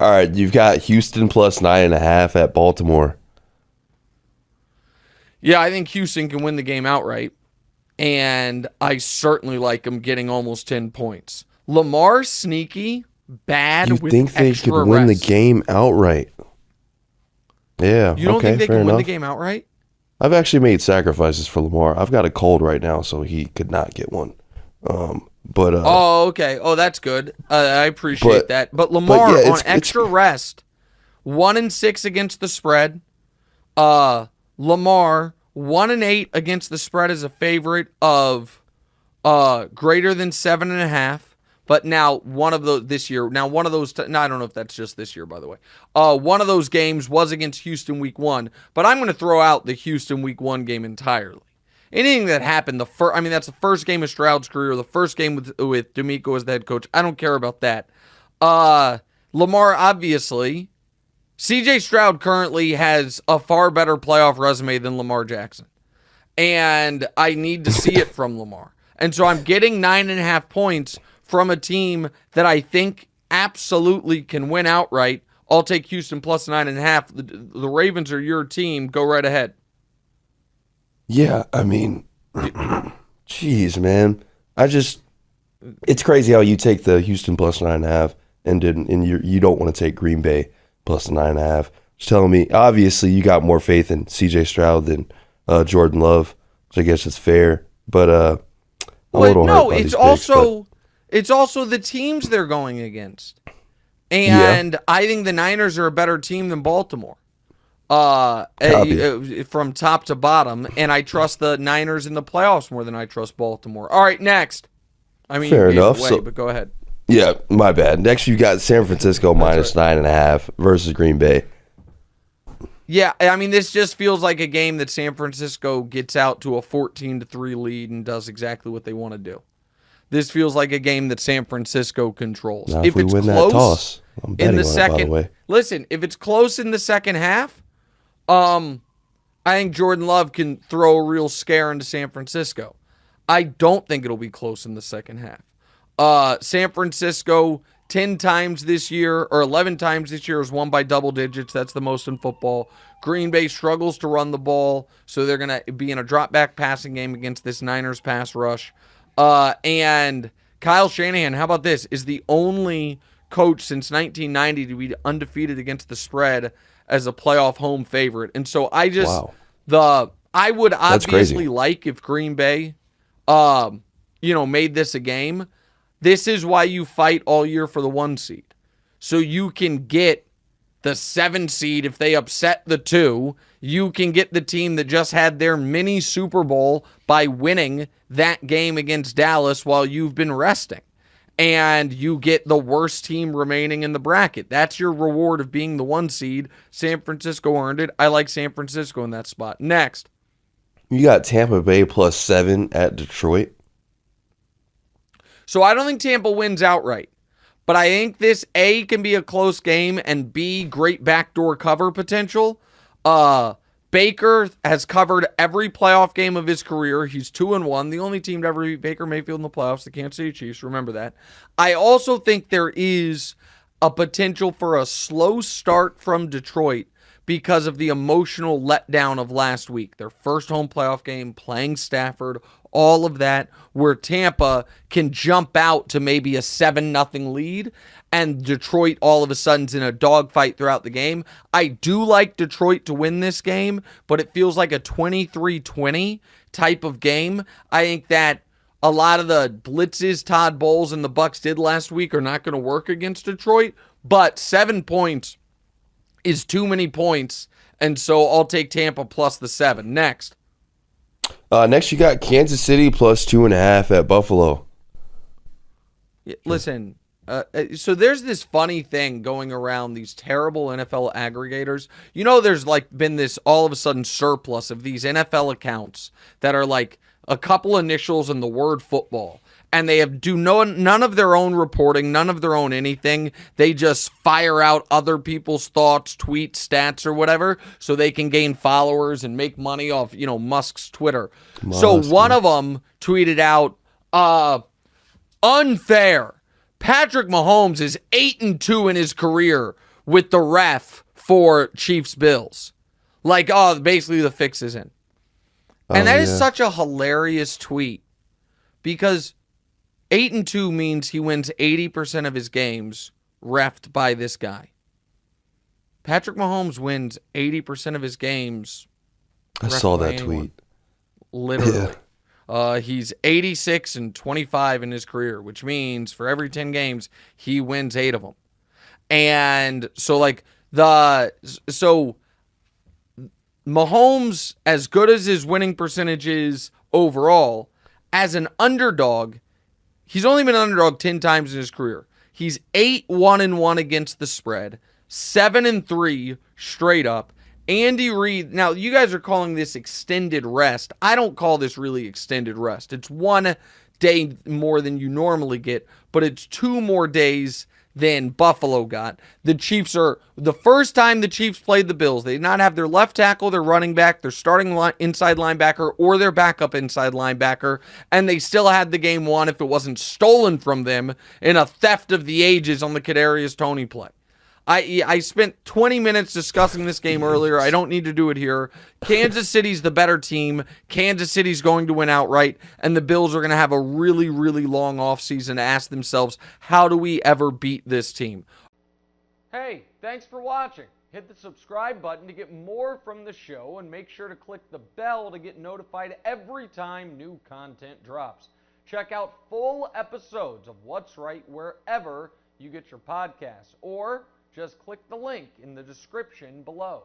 All right, you've got Houston plus 9.5 at Baltimore. Yeah, I think Houston can win the game outright, and I certainly like them getting almost 10 points. Lamar sneaky, bad You with think they extra could win the rest. game outright? Yeah, You don't okay, think they fair can win the enough. game outright? I've actually made sacrifices for Lamar. I've got a cold right now, so he could not get one. But Oh, okay. Oh, that's good. I appreciate but that. But but Lamar yeah, on it's extra rest, 1-6 against the spread. Lamar 1-8 against the spread as a favorite of greater than 7.5. But now one of those this year. Now one of those. No, I don't know if that's just this year, by the way. One of those games was against Houston Week 1. But I'm going to throw out the Houston Week 1 game entirely. Anything that happened, that's the first game of Stroud's career, the first game with D'Amico as the head coach. I don't care about that. Lamar, obviously, CJ Stroud currently has a far better playoff resume than Lamar Jackson. And I need to see it from Lamar. And so I'm getting 9.5 points from a team that I think absolutely can win outright. I'll take Houston plus 9.5. The Ravens are your team. Go right ahead. yeah, I mean, jeez, man, it's crazy how you take the Houston plus 9.5 and you don't want to take Green Bay plus 9.5. Just telling me, obviously, you got more faith in C.J. Stroud than Jordan Love, so I guess it's fair. But I'm a little hurt by these picks, but it's also the teams they're going against. yeah, And I think the Niners are a better team than Baltimore. From top to bottom, and I trust the Niners in the playoffs more than I trust Baltimore. All right, next. I mean, fair you gave enough. it away, So but go ahead. yeah, my bad. Next, you got San Francisco minus 9.5 versus Green Bay. Yeah, I mean, this just feels like a game that San Francisco gets out to a 14-3 lead and does exactly what they want to do. This feels like a game that San Francisco controls. Now, if we it's win close that toss, I'm betting in the on second, it, by the way. listen, if it's close in the second half, I think Jordan Love can throw a real scare into San Francisco. I don't think it'll be close in the second half. San Francisco 10 times this year or 11 times this year has won by double digits. That's the most in football. Green Bay struggles to run the ball, so they're going to be in a drop-back passing game against this Niners pass rush. And Kyle Shanahan, how about this, is the only coach since 1990 to be undefeated against the spread as a playoff home favorite. And so I would obviously like if Green Bay made this a game. This is why you fight all year for the 1 seed. So you can get the 7 seed if they upset the 2. You can get the team that just had their mini Super Bowl by winning that game against Dallas while you've been resting. And you get the worst team remaining in the bracket. That's your reward of being the 1 seed. San Francisco earned it. I like San Francisco in that spot. Next. You got Tampa Bay plus 7 at Detroit. So I don't think Tampa wins outright. But I think this, A, can be a close game, and B, great backdoor cover potential. Baker has covered every playoff game of his career. He's 2-1. The only team to ever beat Baker Mayfield in the playoffs, the Kansas City Chiefs. Remember that. I also think there is a potential for a slow start from Detroit because of the emotional letdown of last week. Their first home playoff game, playing Stafford, all of that, where Tampa can jump out to maybe a 7-0 lead, and Detroit all of a sudden's in a dogfight throughout the game. I do like Detroit to win this game, but it feels like a 23-20 type of game. I think that a lot of the blitzes Todd Bowles and the Bucs did last week are not going to work against Detroit, but 7 points is too many points, and so I'll take Tampa plus the 7. Next. Next, you got Kansas City plus 2.5 at Buffalo. Listen, so there's this funny thing going around these terrible NFL aggregators. You know, there's been this all of a sudden surplus of these NFL accounts that are like a couple initials and the word football. And they do none of their own reporting, none of their own anything. They just fire out other people's thoughts, tweets, stats, or whatever, so they can gain followers and make money off, Musk's Twitter. So one of them tweeted out, unfair. Patrick Mahomes is 8-2 in his career with the ref for Chiefs Bills. Like, oh, basically the fix is in. And that is such a hilarious tweet because 8-2 means he wins 80% of his games reffed by this guy. Patrick Mahomes wins 80% of his games. I saw that tweet. Literally. Yeah. He's 86-25 in his career, which means for every 10 games, he wins 8 of them. And so, Mahomes, as good as his winning percentage is overall, as an underdog, he's only been an underdog 10 times in his career. He's 8-1-1 against the spread, 7-3 straight up. Andy Reid, now you guys are calling this extended rest. I don't call this really extended rest. It's 1 day more than you normally get, but it's 2 more days than Buffalo got. The first time the Chiefs played the Bills, they did not have their left tackle, their running back, their starting inside linebacker, or their backup inside linebacker, and they still had the game won if it wasn't stolen from them in a theft of the ages on the Kadarius Toney play. I spent 20 minutes discussing this game earlier. I don't need to do it here. Kansas City's the better team. Kansas City's going to win outright, and the Bills are going to have a really, really long offseason to ask themselves, how do we ever beat this team? Hey, thanks for watching. Hit the subscribe button to get more from the show, and make sure to click the bell to get notified every time new content drops. Check out full episodes of What's Right wherever you get your podcasts, or just click the link in the description below.